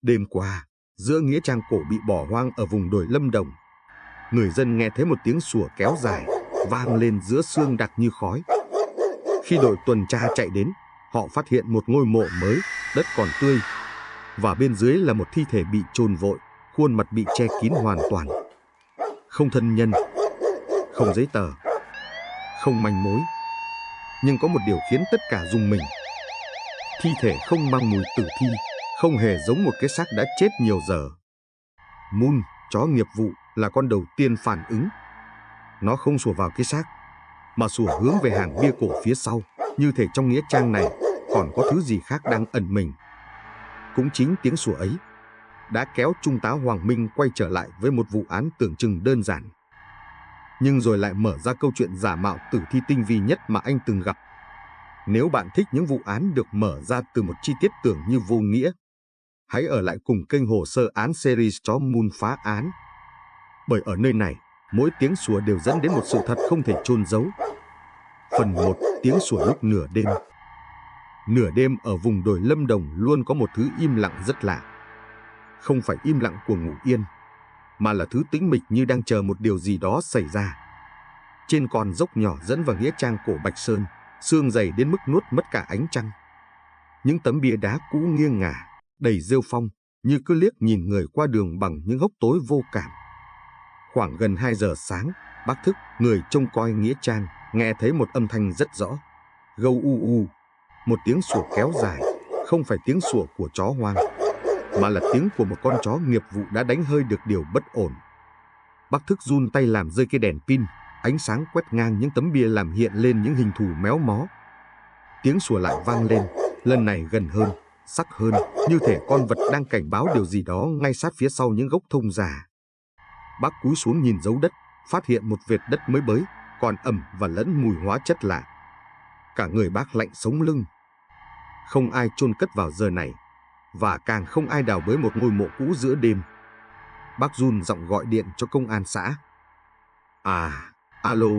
Đêm qua, giữa nghĩa trang cổ bị bỏ hoang ở vùng đồi Lâm Đồng, người dân nghe thấy một tiếng sủa kéo dài, vang lên giữa sương đặc như khói. Khi đội tuần tra chạy đến, họ phát hiện một ngôi mộ mới, đất còn tươi, và bên dưới là một thi thể bị chôn vội, khuôn mặt bị che kín hoàn toàn. Không thân nhân, không giấy tờ, không manh mối. Nhưng có một điều khiến tất cả rùng mình. Thi thể không mang mùi tử thi, không hề giống một cái xác đã chết nhiều giờ. Moon, chó nghiệp vụ, là con đầu tiên phản ứng. Nó không sủa vào cái xác, mà sủa hướng về hàng bia cổ phía sau, như thể trong nghĩa trang này còn có thứ gì khác đang ẩn mình. Cũng chính tiếng sủa ấy đã kéo Trung tá Hoàng Minh quay trở lại với một vụ án tưởng chừng đơn giản, nhưng rồi lại mở ra câu chuyện giả mạo tử thi tinh vi nhất mà anh từng gặp. Nếu bạn thích những vụ án được mở ra từ một chi tiết tưởng như vô nghĩa, hãy ở lại cùng kênh Hồ Sơ Án series Chó Moon phá án. Bởi ở nơi này, mỗi tiếng sủa đều dẫn đến một sự thật không thể chôn giấu. Phần 1. Tiếng sủa lúc nửa đêm. Nửa đêm ở vùng đồi Lâm Đồng luôn có một thứ im lặng rất lạ. Không phải im lặng của ngủ yên, mà là thứ tĩnh mịch như đang chờ một điều gì đó xảy ra. Trên con dốc nhỏ dẫn vào nghĩa trang cổ Bạch Sơn, sương dày đến mức nuốt mất cả ánh trăng. Những tấm bia đá cũ nghiêng ngả, đầy rêu phong, như cứ liếc nhìn người qua đường bằng những hốc tối vô cảm. Khoảng gần 2 giờ sáng, bác Thức, người trông coi nghĩa trang, nghe thấy một âm thanh rất rõ. Gâu u u, một tiếng sủa kéo dài, không phải tiếng sủa của chó hoang, mà là tiếng của một con chó nghiệp vụ đã đánh hơi được điều bất ổn. Bác Thức run tay làm rơi cái đèn pin, ánh sáng quét ngang những tấm bia làm hiện lên những hình thù méo mó. Tiếng sủa lại vang lên, lần này gần hơn, sắc hơn, như thể con vật đang cảnh báo điều gì đó ngay sát phía sau những gốc thông già. Bác cúi xuống nhìn dấu đất, phát hiện một vệt đất mới bới, còn ẩm và lẫn mùi hóa chất lạ. Cả người bác lạnh sống lưng. Không ai chôn cất vào giờ này, và càng không ai đào bới một ngôi mộ cũ giữa đêm. Bác run giọng gọi điện cho công an xã. Alo,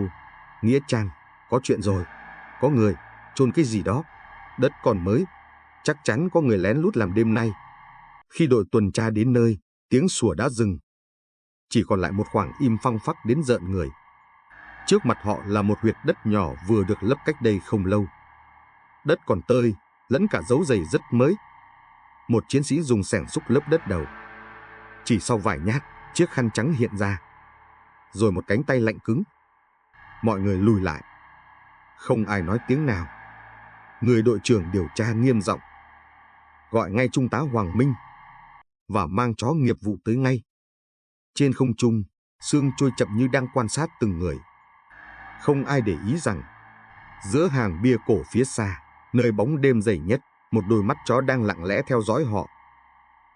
nghĩa trang, có chuyện rồi, có người chôn cái gì đó, đất còn mới, chắc chắn có người lén lút làm đêm nay. Khi đội tuần tra đến nơi, tiếng sủa đã dừng. Chỉ còn lại một khoảng im phăng phắc đến rợn người. Trước mặt họ là một huyệt đất nhỏ vừa được lấp cách đây không lâu. Đất còn tơi, lẫn cả dấu giày rất mới. Một chiến sĩ dùng xẻng xúc lấp đất đầu. Chỉ sau vài nhát, chiếc khăn trắng hiện ra. Rồi một cánh tay lạnh cứng. Mọi người lùi lại. Không ai nói tiếng nào. Người đội trưởng điều tra nghiêm giọng. Gọi ngay Trung tá Hoàng Minh và mang chó nghiệp vụ tới ngay. Trên không trung, sương trôi chậm như đang quan sát từng người. Không ai để ý rằng giữa hàng bia cổ phía xa, nơi bóng đêm dày nhất, một đôi mắt chó đang lặng lẽ theo dõi họ.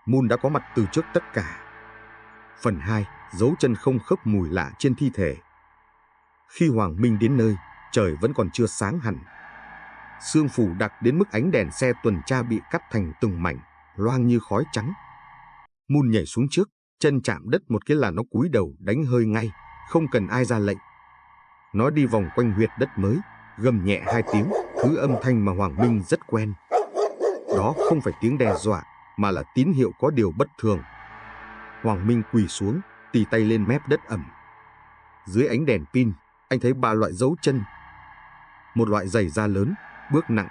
Moon đã có mặt từ trước tất cả. Phần 2. Dấu chân không khớp mùi lạ trên thi thể. Khi Hoàng Minh đến nơi, trời vẫn còn chưa sáng hẳn. Sương phủ đặc đến mức ánh đèn xe tuần tra bị cắt thành từng mảnh, loang như khói trắng. Moon nhảy xuống trước, chân chạm đất một cái là nó cúi đầu đánh hơi ngay, không cần ai ra lệnh. Nó đi vòng quanh huyệt đất mới, gầm nhẹ 2 tiếng, thứ âm thanh mà Hoàng Minh rất quen. Đó không phải tiếng đe dọa, mà là tín hiệu có điều bất thường. Hoàng Minh quỳ xuống, tì tay lên mép đất ẩm. Dưới ánh đèn pin, anh thấy 3 loại dấu chân. Một loại giày da lớn, bước nặng.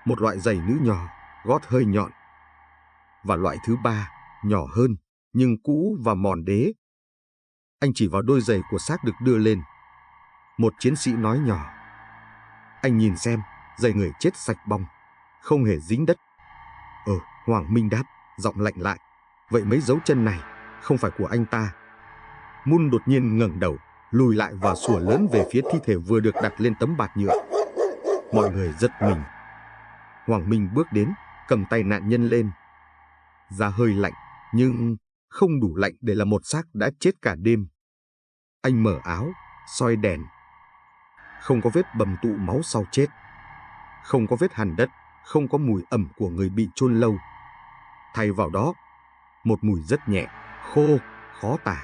Một loại giày nữ nhỏ, gót hơi nhọn. Và loại thứ 3, nhỏ hơn, nhưng cũ và mòn đế. Anh chỉ vào đôi giày của xác được đưa lên. Một chiến sĩ nói nhỏ. Anh nhìn xem, giày người chết sạch bong, không hề dính đất. Hoàng Minh đáp, giọng lạnh lại. Vậy mấy dấu chân này không phải của anh ta. Moon đột nhiên ngẩng đầu, lùi lại và sủa lớn về phía thi thể vừa được đặt lên tấm bạt nhựa. Mọi người giật mình. Hoàng Minh bước đến, cầm tay nạn nhân lên. Da hơi lạnh, nhưng không đủ lạnh để là một xác đã chết cả đêm. Anh mở áo, soi đèn. Không có vết bầm tụ máu sau chết. Không có vết hằn đất, không có mùi ẩm của người bị chôn lâu. Thay vào đó, một mùi rất nhẹ, khô, khó tả.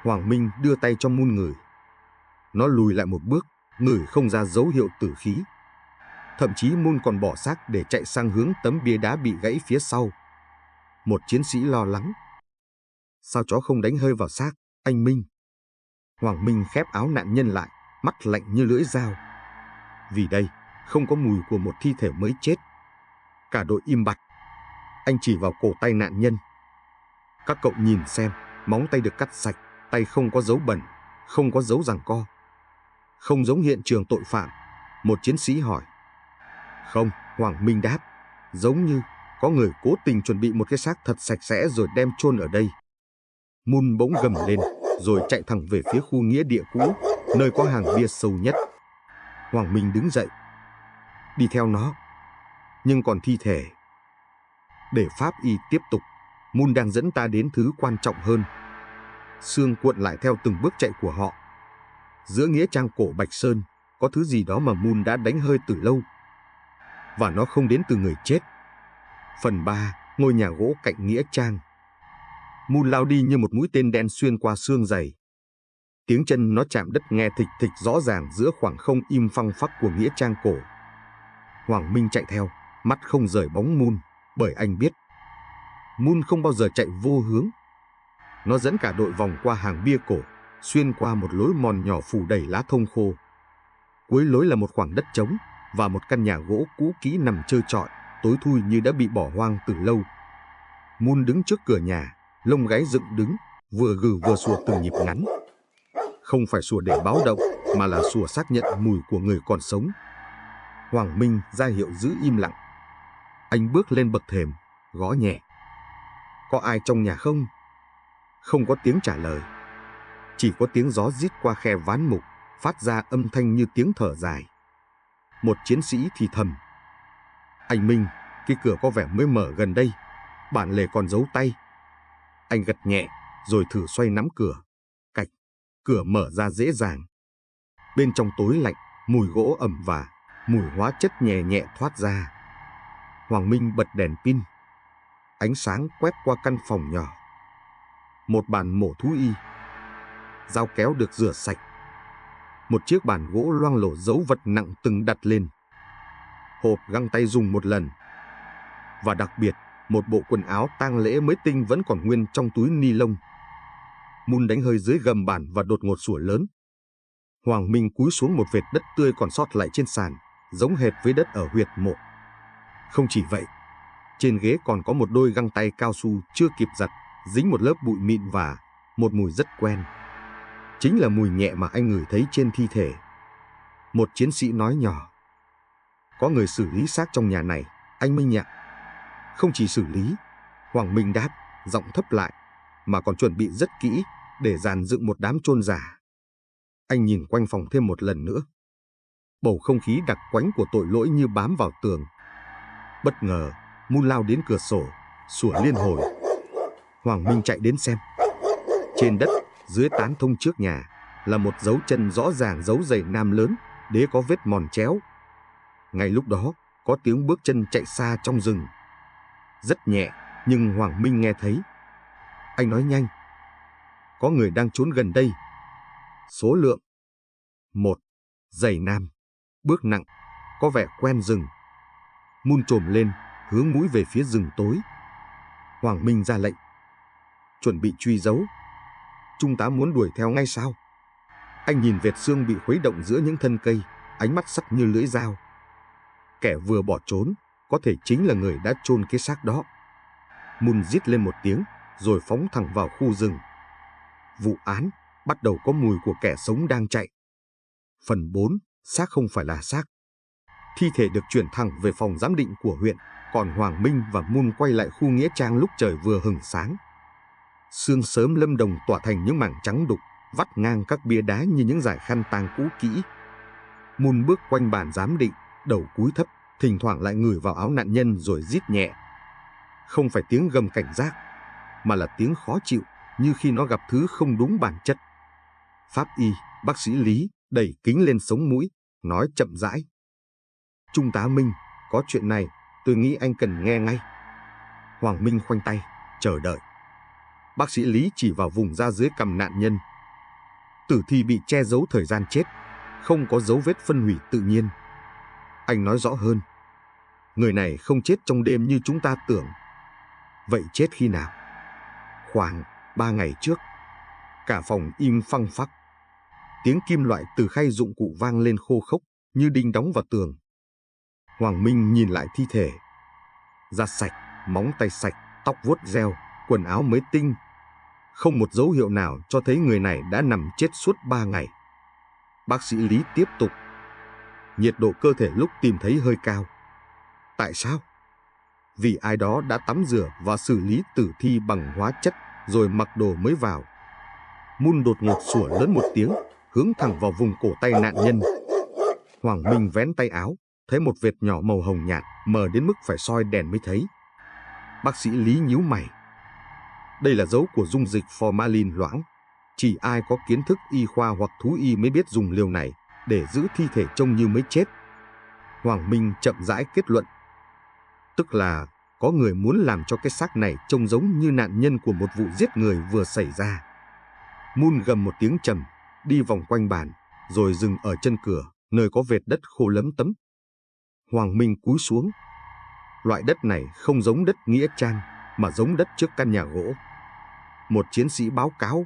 Hoàng Minh đưa tay cho Moon ngửi. Nó lùi lại một bước, ngửi không ra dấu hiệu tử khí. Thậm chí Moon còn bỏ xác để chạy sang hướng tấm bia đá bị gãy phía sau. Một chiến sĩ lo lắng. Sao chó không đánh hơi vào xác, anh Minh? Hoàng Minh khép áo nạn nhân lại, mắt lạnh như lưỡi dao. Vì đây không có mùi của một thi thể mới chết. Cả đội im bặt. Anh chỉ vào cổ tay nạn nhân. Các cậu nhìn xem, móng tay được cắt sạch, tay không có dấu bẩn, không có dấu giằng co. Không giống hiện trường tội phạm. Một chiến sĩ hỏi. Không, Hoàng Minh đáp. Giống như có người cố tình chuẩn bị một cái xác thật sạch sẽ rồi đem chôn ở đây. Mun bỗng gầm lên, rồi chạy thẳng về phía khu nghĩa địa cũ, nơi có hàng bia sâu nhất. Hoàng Minh đứng dậy, đi theo nó. Nhưng còn thi thể. Để pháp y tiếp tục, Mun đang dẫn ta đến thứ quan trọng hơn. Xương cuộn lại theo từng bước chạy của họ. Giữa nghĩa trang cổ Bạch Sơn, có thứ gì đó mà Mun đã đánh hơi từ lâu. Và nó không đến từ người chết. Phần 3, ngôi nhà gỗ cạnh nghĩa trang. Mun lao đi như một mũi tên đen xuyên qua xương dày. Tiếng chân nó chạm đất nghe thịch thịch rõ ràng giữa khoảng không im phăng phắc của nghĩa trang cổ. Hoàng Minh chạy theo, mắt không rời bóng Mun, bởi anh biết Mun không bao giờ chạy vô hướng. Nó dẫn cả đội vòng qua hàng bia cổ, xuyên qua một lối mòn nhỏ phủ đầy lá thông khô. Cuối lối là một khoảng đất trống và một căn nhà gỗ cũ kỹ nằm trơ trọi, tối thui như đã bị bỏ hoang từ lâu. Mun đứng trước cửa nhà, lông gáy dựng đứng, vừa gừ vừa sủa từng nhịp ngắn. Không phải sủa để báo động, mà là sủa xác nhận mùi của người còn sống. Hoàng Minh ra hiệu giữ im lặng. Anh bước lên bậc thềm, gõ nhẹ. Có ai trong nhà không? Không có tiếng trả lời. Chỉ có tiếng gió rít qua khe ván mục, phát ra âm thanh như tiếng thở dài. Một chiến sĩ thì thầm. Anh Minh, cái cửa có vẻ mới mở gần đây. Bản lề còn giấu tay. Anh gật nhẹ, rồi thử xoay nắm cửa. Cạch, cửa mở ra dễ dàng. Bên trong tối lạnh, mùi gỗ ẩm và mùi hóa chất nhẹ nhẹ thoát ra. Hoàng Minh bật đèn pin. Ánh sáng quét qua căn phòng nhỏ. Một bàn mổ thú y. Dao kéo được rửa sạch. Một chiếc bàn gỗ loang lổ dấu vật nặng từng đặt lên. Hộp găng tay dùng một lần. Và đặc biệt, một bộ quần áo tang lễ mới tinh vẫn còn nguyên trong túi ni lông. Mun đánh hơi dưới gầm bàn và đột ngột sủa lớn. Hoàng Minh cúi xuống một vệt đất tươi còn sót lại trên sàn, giống hệt với đất ở huyệt mộ. Không chỉ vậy, trên ghế còn có một đôi găng tay cao su chưa kịp giặt, dính một lớp bụi mịn và một mùi rất quen. Chính là mùi nhẹ mà anh ngửi thấy trên thi thể. Một chiến sĩ nói nhỏ. Có người xử lý xác trong nhà này, anh Minh ạ. Không chỉ xử lý, Hoàng Minh đáp, giọng thấp lại, mà còn chuẩn bị rất kỹ để dàn dựng một đám chôn giả. Anh nhìn quanh phòng thêm một lần nữa. Bầu không khí đặc quánh của tội lỗi như bám vào tường. Bất ngờ, Mun lao đến cửa sổ, sủa liên hồi. Hoàng Minh chạy đến xem. Trên đất, dưới tán thông trước nhà, là một dấu chân rõ ràng dấu giày nam lớn, đế có vết mòn chéo. Ngay lúc đó, có tiếng bước chân chạy xa trong rừng. Rất nhẹ, nhưng Hoàng Minh nghe thấy. Anh nói nhanh. Có người đang trốn gần đây. Số lượng 1. Giày nam. Bước nặng, có vẻ quen rừng. Mun trồm lên, hướng mũi về phía rừng tối. Hoàng Minh ra lệnh. Chuẩn bị truy dấu. Trung tá muốn đuổi theo ngay sao? Anh nhìn vệt xương bị khuấy động giữa những thân cây, ánh mắt sắc như lưỡi dao. Kẻ vừa bỏ trốn, có thể chính là người đã chôn cái xác đó. Mun rít lên một tiếng, rồi phóng thẳng vào khu rừng. Vụ án bắt đầu có mùi của kẻ sống đang chạy. Phần 4, xác không phải là xác. Thi thể được chuyển thẳng về phòng giám định của huyện, còn Hoàng Minh và Mun quay lại khu nghĩa trang lúc trời vừa hừng sáng. Sương sớm Lâm Đồng tỏa thành những mảng trắng đục, vắt ngang các bia đá như những dải khăn tang cũ kỹ. Mun bước quanh bàn giám định, đầu cúi thấp, thỉnh thoảng lại ngửi vào áo nạn nhân rồi rít nhẹ. Không phải tiếng gầm cảnh giác, mà là tiếng khó chịu, như khi nó gặp thứ không đúng bản chất. Pháp y, bác sĩ Lý, đẩy kính lên sống mũi, nói chậm rãi. Trung tá Minh, có chuyện này, tôi nghĩ anh cần nghe ngay. Hoàng Minh khoanh tay, chờ đợi. Bác sĩ Lý chỉ vào vùng da dưới cằm nạn nhân. Tử thi bị che giấu thời gian chết, không có dấu vết phân hủy tự nhiên. Anh nói rõ hơn. Người này không chết trong đêm như chúng ta tưởng. Vậy chết khi nào? Khoảng 3 ngày trước. Cả phòng im phăng phắc. Tiếng kim loại từ khay dụng cụ vang lên khô khốc như đinh đóng vào tường. Hoàng Minh nhìn lại thi thể. Da sạch, móng tay sạch, tóc vuốt reo, quần áo mới tinh. Không một dấu hiệu nào cho thấy người này đã nằm chết suốt 3 ngày. Bác sĩ Lý tiếp tục. Nhiệt độ cơ thể lúc tìm thấy hơi cao. Tại sao? Vì ai đó đã tắm rửa và xử lý tử thi bằng hóa chất rồi mặc đồ mới vào. Mun đột ngột sủa lớn một tiếng, hướng thẳng vào vùng cổ tay nạn nhân. Hoàng Minh vén tay áo, thấy một vệt nhỏ màu hồng nhạt, mờ đến mức phải soi đèn mới thấy. Bác sĩ Lý nhíu mày. Đây là dấu của dung dịch formalin loãng. Chỉ ai có kiến thức y khoa hoặc thú y mới biết dùng liều này để giữ thi thể trông như mới chết. Hoàng Minh chậm rãi kết luận. Tức là có người muốn làm cho cái xác này trông giống như nạn nhân của một vụ giết người vừa xảy ra. Mun gầm một tiếng trầm, đi vòng quanh bàn, rồi dừng ở chân cửa, nơi có vệt đất khô lấm tấm. Hoàng Minh cúi xuống. Loại đất này không giống đất nghĩa trang, mà giống đất trước căn nhà gỗ. Một chiến sĩ báo cáo.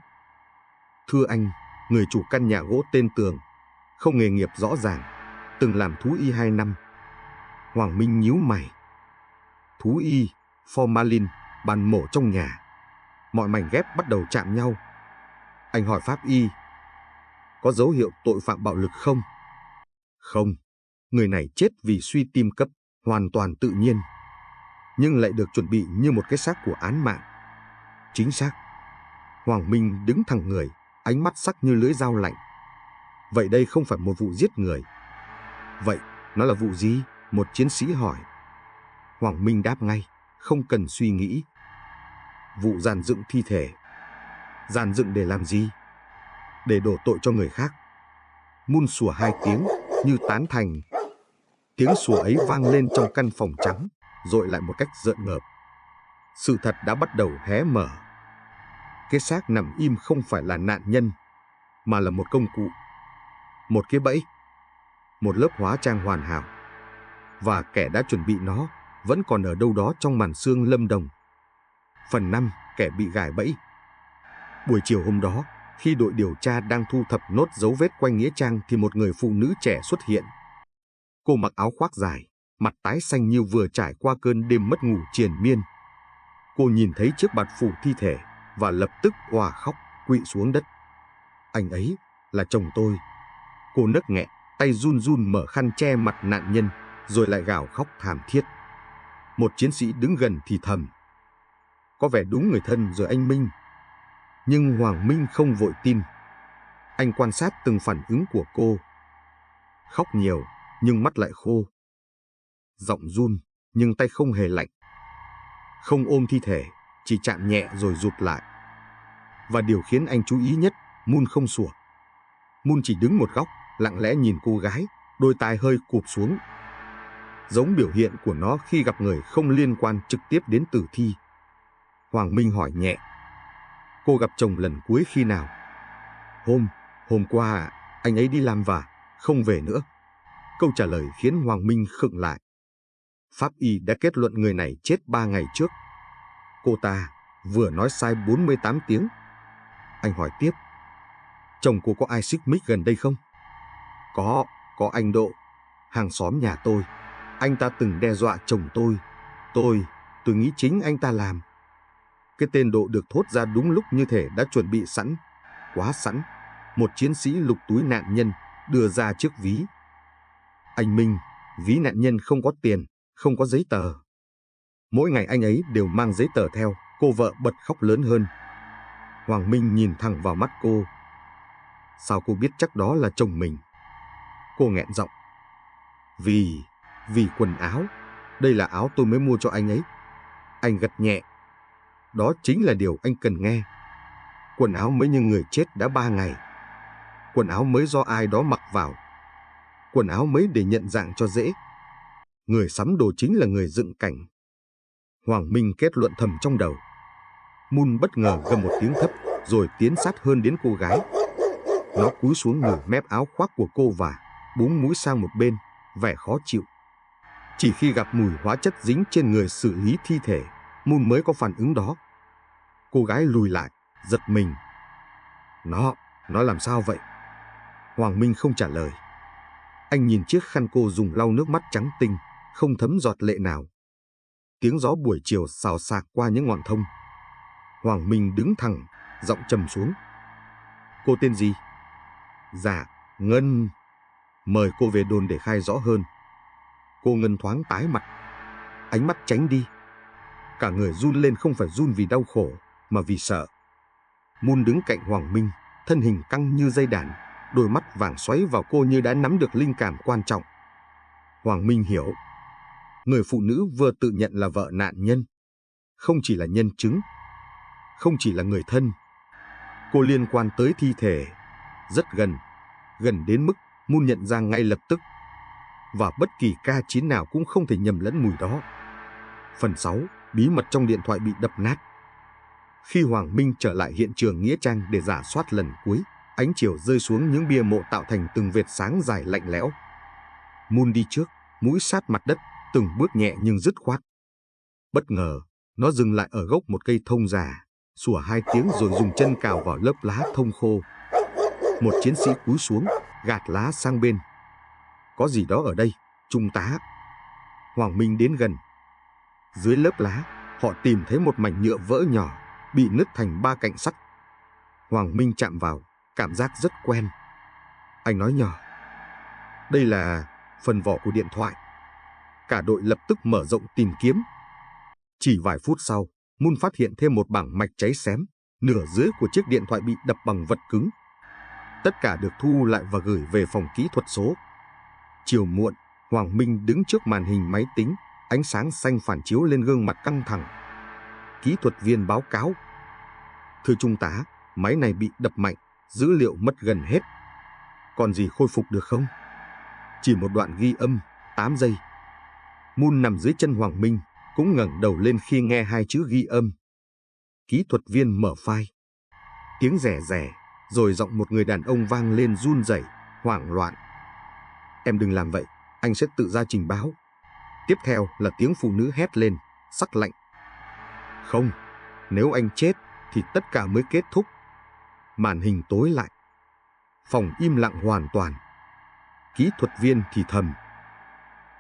Thưa anh, người chủ căn nhà gỗ tên Tường, không nghề nghiệp rõ ràng, từng làm thú y 2 năm. Hoàng Minh nhíu mày. Thú y, formalin, bàn mổ trong nhà. Mọi mảnh ghép bắt đầu chạm nhau. Anh hỏi pháp y. Có dấu hiệu tội phạm bạo lực không? Không. Người này chết vì suy tim cấp, hoàn toàn tự nhiên. Nhưng lại được chuẩn bị như một cái xác của án mạng. Chính xác. Hoàng Minh đứng thẳng người, ánh mắt sắc như lưỡi dao lạnh. Vậy đây không phải một vụ giết người. Vậy nó là vụ gì? Một chiến sĩ hỏi. Hoàng Minh đáp ngay, không cần suy nghĩ. Vụ dàn dựng thi thể. Dàn dựng để làm gì? Để đổ tội cho người khác. Mun sủa 2 tiếng như tán thành. Tiếng sủa ấy vang lên trong căn phòng trắng, dội lại một cách rợn ngợp. Sự thật đã bắt đầu hé mở. Cái xác nằm im không phải là nạn nhân, mà là một công cụ, một cái bẫy, một lớp hóa trang hoàn hảo. Và kẻ đã chuẩn bị nó vẫn còn ở đâu đó trong màn sương Lâm Đồng. Phần 5, kẻ bị gài bẫy. Buổi chiều hôm đó, khi đội điều tra đang thu thập nốt dấu vết quanh nghĩa trang thì một người phụ nữ trẻ xuất hiện. Cô mặc áo khoác dài, mặt tái xanh như vừa trải qua cơn đêm mất ngủ triền miên. Cô nhìn thấy chiếc bạt phủ thi thể và lập tức òa khóc, quỵ xuống đất. Anh ấy là chồng tôi. Cô nấc nghẹn, tay run run mở khăn che mặt nạn nhân, rồi lại gào khóc thảm thiết. Một chiến sĩ đứng gần thì thầm. Có vẻ đúng người thân rồi anh Minh. Nhưng Hoàng Minh không vội tin. Anh quan sát từng phản ứng của cô. Khóc nhiều, nhưng mắt lại khô. Giọng run, nhưng tay không hề lạnh. Không ôm thi thể, chỉ chạm nhẹ rồi rụt lại. Và điều khiến anh chú ý nhất, Mun không sủa. Mun chỉ đứng một góc, lặng lẽ nhìn cô gái, đôi tai hơi cụp xuống. Giống biểu hiện của nó khi gặp người không liên quan trực tiếp đến tử thi. Hoàng Minh hỏi nhẹ. Cô gặp chồng lần cuối khi nào? Hôm qua anh ấy đi làm và không về nữa. Câu trả lời khiến Hoàng Minh khựng lại. Pháp y đã kết luận người này chết 3 ngày trước. Cô ta vừa nói sai 48 tiếng. Anh hỏi tiếp. Chồng cô có ai xích mích gần đây không? Có anh Độ, hàng xóm nhà tôi. Anh ta từng đe dọa chồng tôi. Tôi nghĩ chính anh ta làm. Cái tên Độ được thốt ra đúng lúc như thể đã chuẩn bị sẵn, quá sẵn. Một chiến sĩ lục túi nạn nhân, đưa ra chiếc ví. Anh Minh, ví nạn nhân không có tiền, không có giấy tờ. Mỗi ngày anh ấy đều mang giấy tờ theo. Cô vợ bật khóc lớn hơn. Hoàng Minh nhìn thẳng vào mắt cô. Sao cô biết chắc đó là chồng mình? Cô nghẹn giọng. Vì quần áo. Đây là áo tôi mới mua cho anh ấy. Anh gật nhẹ. Đó chính là điều anh cần nghe. Quần áo mới như người chết đã 3 ngày. Quần áo mới do ai đó mặc vào. Quần áo mới để nhận dạng cho dễ. Người sắm đồ chính là người dựng cảnh. Hoàng Minh kết luận thầm trong đầu. Mun bất ngờ gầm một tiếng thấp, rồi tiến sát hơn đến cô gái. Nó cúi xuống ngửi mép áo khoác của cô và búng mũi sang một bên, vẻ khó chịu. Chỉ khi gặp mùi hóa chất dính trên người xử lý thi thể, Moon mới có phản ứng đó. Cô gái lùi lại, giật mình. Nó làm sao vậy? Hoàng Minh không trả lời. Anh nhìn chiếc khăn cô dùng lau nước mắt trắng tinh, không thấm giọt lệ nào. Tiếng gió buổi chiều xào xạc qua những ngọn thông. Hoàng Minh đứng thẳng, giọng trầm xuống. Cô tên gì? Dạ, Ngân. Mời cô về đồn để khai rõ hơn. Cô Ngân thoáng tái mặt, ánh mắt tránh đi. Cả người run lên, không phải run vì đau khổ, mà vì sợ. Moon đứng cạnh Hoàng Minh, thân hình căng như dây đàn, đôi mắt vàng xoáy vào cô như đã nắm được linh cảm quan trọng. Hoàng Minh hiểu, người phụ nữ vừa tự nhận là vợ nạn nhân, không chỉ là nhân chứng, không chỉ là người thân. Cô liên quan tới thi thể, rất gần, gần đến mức Moon nhận ra ngay lập tức. Và bất kỳ K9 nào cũng không thể nhầm lẫn mùi đó. Phần 6, bí mật trong điện thoại bị đập nát. Khi Hoàng Minh trở lại hiện trường nghĩa trang để rà soát lần cuối, ánh chiều rơi xuống những bia mộ tạo thành từng vệt sáng dài lạnh lẽo. Moon đi trước, mũi sát mặt đất, từng bước nhẹ nhưng dứt khoát. Bất ngờ, nó dừng lại ở gốc một cây thông già, sủa 2 tiếng rồi dùng chân cào vào lớp lá thông khô. Một chiến sĩ cúi xuống, gạt lá sang bên. Có gì đó ở đây, trung tá. Hoàng Minh đến gần. Dưới lớp lá, họ tìm thấy một mảnh nhựa vỡ nhỏ, bị nứt thành 3 cạnh sắt. Hoàng Minh chạm vào, cảm giác rất quen. Anh nói nhỏ. Đây là phần vỏ của điện thoại. Cả đội lập tức mở rộng tìm kiếm. Chỉ vài phút sau, Moon phát hiện thêm một bảng mạch cháy xém, nửa dưới của chiếc điện thoại bị đập bằng vật cứng. Tất cả được thu lại và gửi về phòng kỹ thuật số. Chiều muộn, Hoàng Minh đứng trước màn hình máy tính, ánh sáng xanh phản chiếu lên gương mặt căng thẳng. Kỹ thuật viên báo cáo. Thưa trung tá, máy này bị đập mạnh, dữ liệu mất gần hết. Còn gì khôi phục được không? Chỉ một đoạn ghi âm, 8 giây. Moon nằm dưới chân Hoàng Minh, cũng ngẩng đầu lên khi nghe 2 chữ ghi âm. Kỹ thuật viên mở file. Tiếng rè rè, rồi giọng một người đàn ông vang lên run rẩy, hoảng loạn. Em đừng làm vậy, anh sẽ tự ra trình báo. Tiếp theo là tiếng phụ nữ hét lên, sắc lạnh. Không, nếu anh chết thì tất cả mới kết thúc. Màn hình tối lại. Phòng im lặng hoàn toàn. Kỹ thuật viên thì thầm.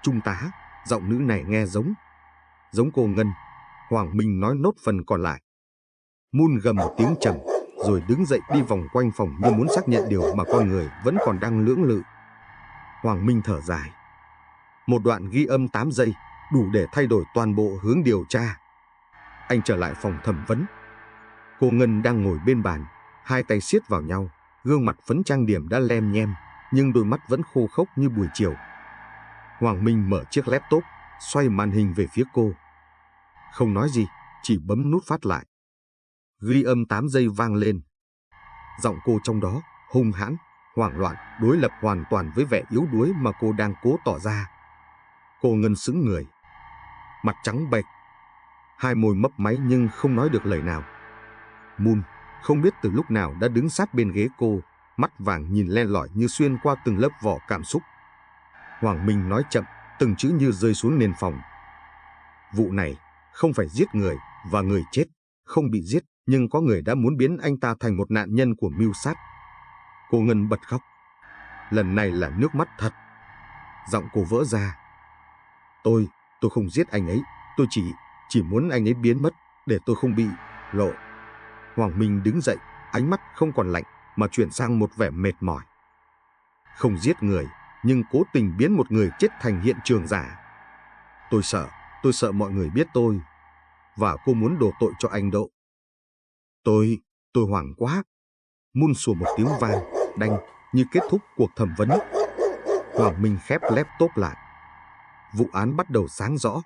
Trung tá, giọng nữ này nghe giống cô Ngân. Hoàng Minh nói nốt phần còn lại. Moon gầm một tiếng trầm, rồi đứng dậy đi vòng quanh phòng như muốn xác nhận điều mà con người vẫn còn đang lưỡng lự. Hoàng Minh thở dài. Một đoạn ghi âm 8 giây, đủ để thay đổi toàn bộ hướng điều tra. Anh trở lại phòng thẩm vấn. Cô Ngân đang ngồi bên bàn, 2 tay siết vào nhau, gương mặt phấn trang điểm đã lem nhem, nhưng đôi mắt vẫn khô khốc như buổi chiều. Hoàng Minh mở chiếc laptop, xoay màn hình về phía cô. Không nói gì, chỉ bấm nút phát lại. Ghi âm 8 giây vang lên. Giọng cô trong đó, hung hãn, hoảng loạn, đối lập hoàn toàn với vẻ yếu đuối mà cô đang cố tỏ ra. Cô Ngân sững người. Mặt trắng bệch, 2 môi mấp máy nhưng không nói được lời nào. Moon không biết từ lúc nào đã đứng sát bên ghế cô, mắt vàng nhìn len lỏi như xuyên qua từng lớp vỏ cảm xúc. Hoàng Minh nói chậm, từng chữ như rơi xuống nền phòng. Vụ này không phải giết người và người chết không bị giết, nhưng có người đã muốn biến anh ta thành một nạn nhân của mưu sát. Cô Ngân bật khóc. Lần này là nước mắt thật. Giọng cô vỡ ra. Tôi không giết anh ấy, tôi chỉ muốn anh ấy biến mất để tôi không bị lộ. Hoàng Minh đứng dậy, ánh mắt không còn lạnh mà chuyển sang một vẻ mệt mỏi. Không giết người, nhưng cố tình biến một người chết thành hiện trường giả. Tôi sợ mọi người biết tôi, và cô muốn đổ tội cho anh Độ. Tôi hoảng quá. Moon sủa một tiếng vang, đanh, như kết thúc cuộc thẩm vấn. Hoàng Minh khép laptop lại. Vụ án bắt đầu sáng rõ.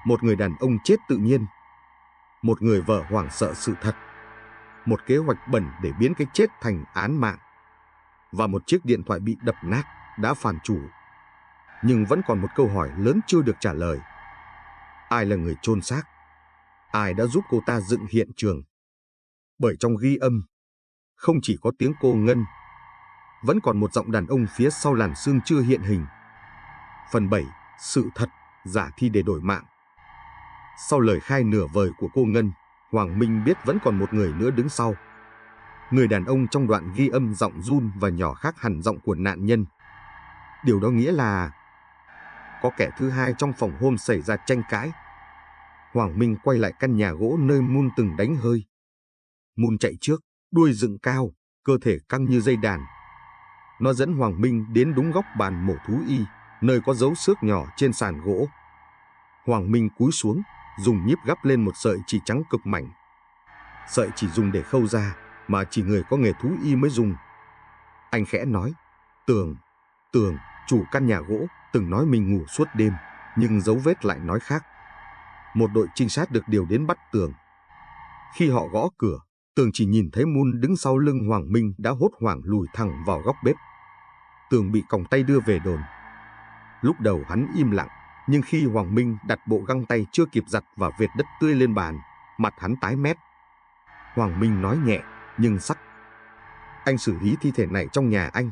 Một người đàn ông chết tự nhiên. Một người vợ hoảng sợ sự thật. Một kế hoạch bẩn để biến cái chết thành án mạng. Và một chiếc điện thoại bị đập nát, đã phản chủ. Nhưng vẫn còn một câu hỏi lớn chưa được trả lời. Ai là người chôn xác? Ai đã giúp cô ta dựng hiện trường? Bởi trong ghi âm, không chỉ có tiếng cô Ngân, vẫn còn một giọng đàn ông phía sau làn sương chưa hiện hình. Phần 7, sự thật, giả thi để đổi mạng. Sau lời khai nửa vời của cô Ngân, Hoàng Minh biết vẫn còn một người nữa đứng sau. Người đàn ông trong đoạn ghi âm giọng run và nhỏ khác hẳn giọng của nạn nhân. Điều đó nghĩa là có kẻ thứ hai trong phòng hôm xảy ra tranh cãi. Hoàng Minh quay lại căn nhà gỗ nơi Moon từng đánh hơi. Moon chạy trước, đuôi dựng cao, cơ thể căng như dây đàn. Nó dẫn Hoàng Minh đến đúng góc bàn mổ thú y, nơi có dấu xước nhỏ trên sàn gỗ. Hoàng Minh cúi xuống, dùng nhíp gắp lên một sợi chỉ trắng cực mảnh. Sợi chỉ dùng để khâu da, mà chỉ người có nghề thú y mới dùng. Anh khẽ nói, Tường, chủ căn nhà gỗ, từng nói mình ngủ suốt đêm, nhưng dấu vết lại nói khác. Một đội trinh sát được điều đến bắt Tường. Khi họ gõ cửa, Tường chỉ nhìn thấy Moon đứng sau lưng Hoàng Minh đã hốt hoảng lùi thẳng vào góc bếp. Tường bị còng tay đưa về đồn. Lúc đầu hắn im lặng, nhưng khi Hoàng Minh đặt bộ găng tay chưa kịp giặt và vệt đất tươi lên bàn, mặt hắn tái mét. Hoàng Minh nói nhẹ nhưng sắc, anh xử lý thi thể này trong nhà anh.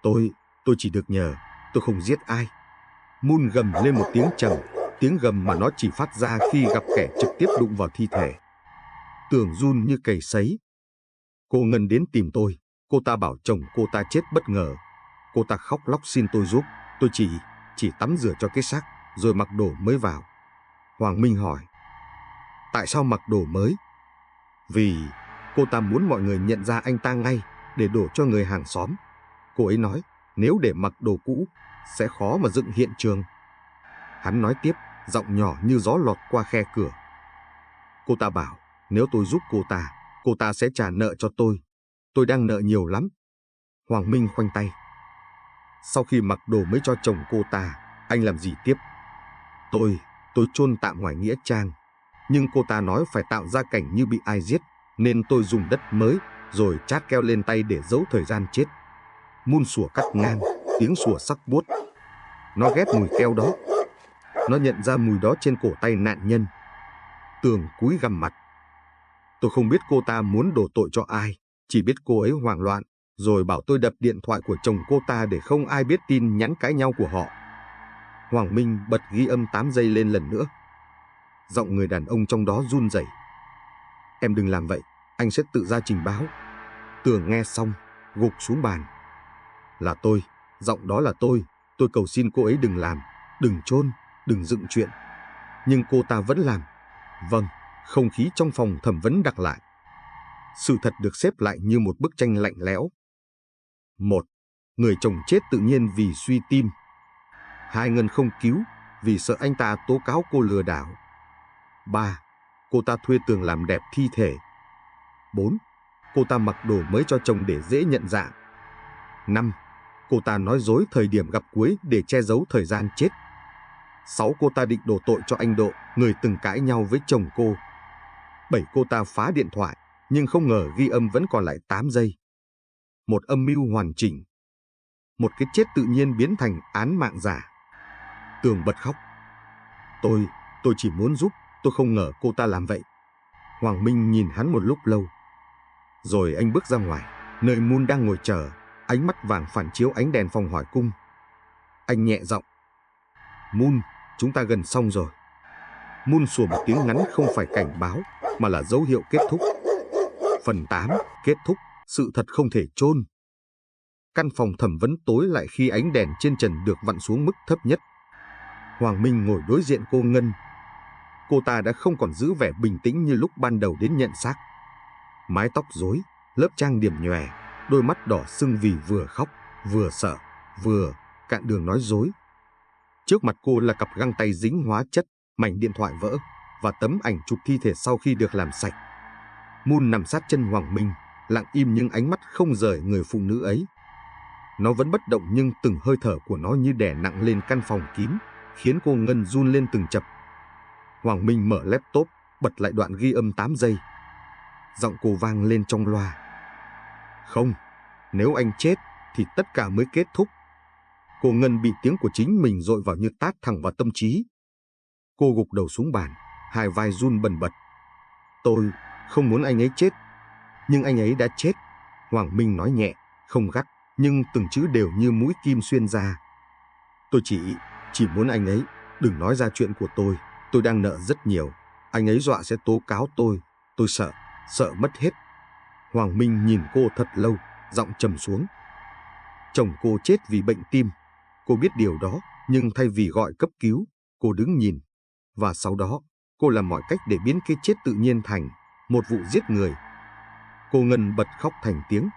Tôi chỉ được nhờ, tôi không giết ai. Moon gầm lên một tiếng trầm, tiếng gầm mà nó chỉ phát ra khi gặp kẻ trực tiếp đụng vào thi thể. Tường run như cầy sấy. Cô Ngân đến tìm tôi, cô ta bảo chồng cô ta chết bất ngờ. Cô ta khóc lóc xin tôi giúp, tôi chỉ tắm rửa cho cái xác, rồi mặc đồ mới vào. Hoàng Minh hỏi, tại sao mặc đồ mới? Vì cô ta muốn mọi người nhận ra anh ta ngay, để đổ cho người hàng xóm. Cô ấy nói, nếu để mặc đồ cũ, sẽ khó mà dựng hiện trường. Hắn nói tiếp, giọng nhỏ như gió lọt qua khe cửa. Cô ta bảo, nếu tôi giúp cô ta sẽ trả nợ cho tôi. Tôi đang nợ nhiều lắm. Hoàng Minh khoanh tay. Sau khi mặc đồ mới cho chồng cô ta, anh làm gì tiếp? Tôi chôn tạm ngoài nghĩa trang. Nhưng cô ta nói phải tạo ra cảnh như bị ai giết, nên tôi dùng đất mới, rồi chát keo lên tay để giấu thời gian chết. Moon sủa cắt ngang, tiếng sủa sắc buốt. Nó ghét mùi keo đó. Nó nhận ra mùi đó trên cổ tay nạn nhân. Tường cúi gằm mặt. Tôi không biết cô ta muốn đổ tội cho ai, chỉ biết cô ấy hoảng loạn, rồi bảo tôi đập điện thoại của chồng cô ta để không ai biết tin nhắn cãi nhau của họ. Hoàng Minh bật ghi âm 8 giây lên lần nữa. Giọng người đàn ông trong đó run rẩy. Em đừng làm vậy, anh sẽ tự ra trình báo. Tường nghe xong, gục xuống bàn. Là tôi, giọng đó là tôi cầu xin cô ấy đừng làm, đừng chôn, đừng dựng chuyện. Nhưng cô ta vẫn làm. Vâng, không khí trong phòng thẩm vấn đặc lại. Sự thật được xếp lại như một bức tranh lạnh lẽo. 1. Người chồng chết tự nhiên vì suy tim. 2. Ngân không cứu vì sợ anh ta tố cáo cô lừa đảo. 3. Cô ta thuê Tường làm đẹp thi thể. 4. Cô ta mặc đồ mới cho chồng để dễ nhận dạng. 5. Cô ta nói dối thời điểm gặp cuối để che giấu thời gian chết. 6. Cô ta định đổ tội cho anh Độ, người từng cãi nhau với chồng cô. 7. Cô ta phá điện thoại, nhưng không ngờ ghi âm vẫn còn lại 8 giây. Một âm mưu hoàn chỉnh. Một cái chết tự nhiên biến thành án mạng giả. Tường bật khóc. Tôi chỉ muốn giúp, tôi không ngờ cô ta làm vậy. Hoàng Minh nhìn hắn một lúc lâu. Rồi anh bước ra ngoài, nơi Moon đang ngồi chờ, ánh mắt vàng phản chiếu ánh đèn phòng hỏi cung. Anh nhẹ giọng. Moon, chúng ta gần xong rồi. Moon sủa một tiếng ngắn không phải cảnh báo, mà là dấu hiệu kết thúc. Phần 8, kết thúc, sự thật không thể chôn. Căn phòng thẩm vấn tối lại khi ánh đèn trên trần được vặn xuống mức thấp nhất. Hoàng Minh ngồi đối diện cô Ngân. Cô ta đã không còn giữ vẻ bình tĩnh như lúc ban đầu đến nhận xác. Mái tóc rối, lớp trang điểm nhòe, đôi mắt đỏ sưng vì vừa khóc, vừa sợ, vừa cạn đường nói dối. Trước mặt cô là cặp găng tay dính hóa chất, mảnh điện thoại vỡ và tấm ảnh chụp thi thể sau khi được làm sạch. Moon nằm sát chân Hoàng Minh, lặng im nhưng ánh mắt không rời người phụ nữ ấy. Nó vẫn bất động nhưng từng hơi thở của nó như đè nặng lên căn phòng kín, khiến cô Ngân run lên từng chập. Hoàng Minh mở laptop, bật lại đoạn ghi âm 8 giây. Giọng cô vang lên trong loa. Không, nếu anh chết thì tất cả mới kết thúc. Cô Ngân bị tiếng của chính mình dội vào như tát thẳng vào tâm trí. Cô gục đầu xuống bàn, hai vai run bần bật. Tôi không muốn anh ấy chết, nhưng anh ấy đã chết. Hoàng Minh nói nhẹ, không gắt, nhưng từng chữ đều như mũi kim xuyên ra. Tôi chỉ muốn anh ấy đừng nói ra chuyện của tôi. Tôi đang nợ rất nhiều. Anh ấy dọa sẽ tố cáo tôi. Tôi sợ mất hết. Hoàng Minh nhìn cô thật lâu, giọng trầm xuống. Chồng cô chết vì bệnh tim. Cô biết điều đó, nhưng thay vì gọi cấp cứu, cô đứng nhìn. Và sau đó, cô làm mọi cách để biến cái chết tự nhiên thành một vụ giết người. Cô Ngân bật khóc thành tiếng.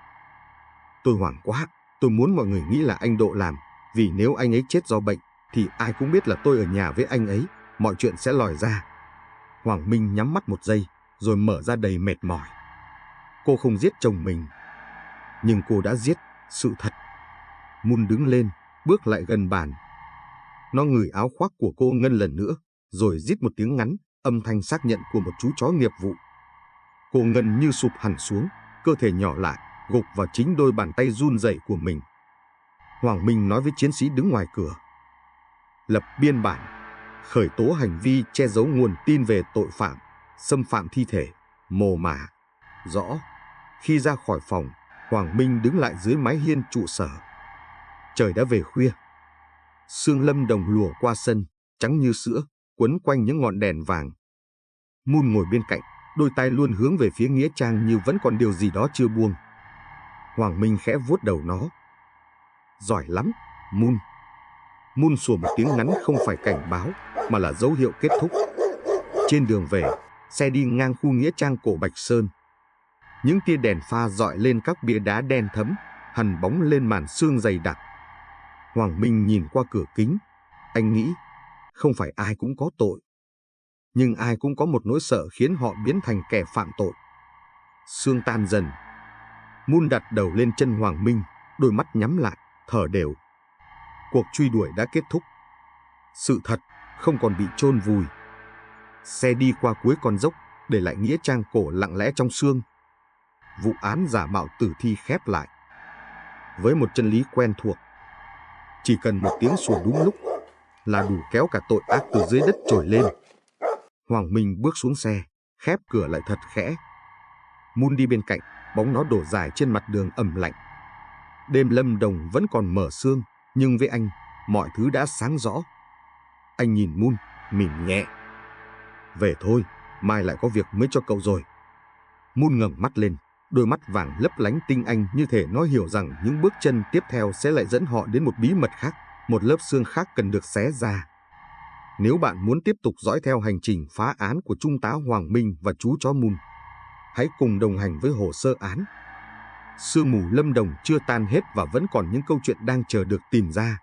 Tôi hoảng quá, tôi muốn mọi người nghĩ là anh Độ làm, vì nếu anh ấy chết do bệnh, thì ai cũng biết là tôi ở nhà với anh ấy, mọi chuyện sẽ lòi ra. Hoàng Minh nhắm mắt một giây, rồi mở ra đầy mệt mỏi. Cô không giết chồng mình, nhưng cô đã giết sự thật. Mun đứng lên, bước lại gần bàn. Nó ngửi áo khoác của cô Ngân lần nữa, rồi rít một tiếng ngắn, âm thanh xác nhận của một chú chó nghiệp vụ. Cô Ngân như sụp hẳn xuống, cơ thể nhỏ lại, gục vào chính đôi bàn tay run rẩy của mình. Hoàng Minh nói với chiến sĩ đứng ngoài cửa. Lập biên bản, khởi tố hành vi che giấu nguồn tin về tội phạm, xâm phạm thi thể, mồ mả. Rõ. Khi ra khỏi phòng, Hoàng Minh đứng lại dưới mái hiên trụ sở. Trời đã về khuya. Sương Lâm Đồng lùa qua sân, trắng như sữa, quấn quanh những ngọn đèn vàng. Mun ngồi bên cạnh, đôi tay luôn hướng về phía nghĩa trang như vẫn còn điều gì đó chưa buông. Hoàng Minh khẽ vuốt đầu nó. Giỏi lắm, Mun. Mun sủa một tiếng ngắn không phải cảnh báo, mà là dấu hiệu kết thúc. Trên đường về, xe đi ngang khu nghĩa trang cổ Bạch Sơn. Những tia đèn pha dọi lên các bia đá đen thẫm, hằn bóng lên màn sương dày đặc. Hoàng Minh nhìn qua cửa kính. Anh nghĩ, không phải ai cũng có tội, nhưng ai cũng có một nỗi sợ khiến họ biến thành kẻ phạm tội. Sương tan dần. Mun đặt đầu lên chân Hoàng Minh, đôi mắt nhắm lại, thở đều. Cuộc truy đuổi đã kết thúc. Sự thật không còn bị chôn vùi. Xe đi qua cuối con dốc, để lại nghĩa trang cổ lặng lẽ trong sương. Vụ án giả mạo tử thi khép lại. Với một chân lý quen thuộc, chỉ cần một tiếng sủa đúng lúc là đủ kéo cả tội ác từ dưới đất trồi lên. Hoàng Minh bước xuống xe, khép cửa lại thật khẽ. Mun đi bên cạnh, bóng nó đổ dài trên mặt đường ẩm lạnh. Đêm Lâm Đồng vẫn còn mở sương, nhưng với anh, mọi thứ đã sáng rõ. Anh nhìn Mun, mỉm nhẹ. Về thôi, mai lại có việc mới cho cậu rồi. Mun ngẩng mắt lên, đôi mắt vàng lấp lánh tinh anh như thể nó hiểu rằng những bước chân tiếp theo sẽ lại dẫn họ đến một bí mật khác, một lớp xương khác cần được xé ra. Nếu bạn muốn tiếp tục dõi theo hành trình phá án của Trung tá Hoàng Minh và chú chó Mun, hãy cùng đồng hành với hồ sơ án. Sương mù Lâm Đồng chưa tan hết và vẫn còn những câu chuyện đang chờ được tìm ra.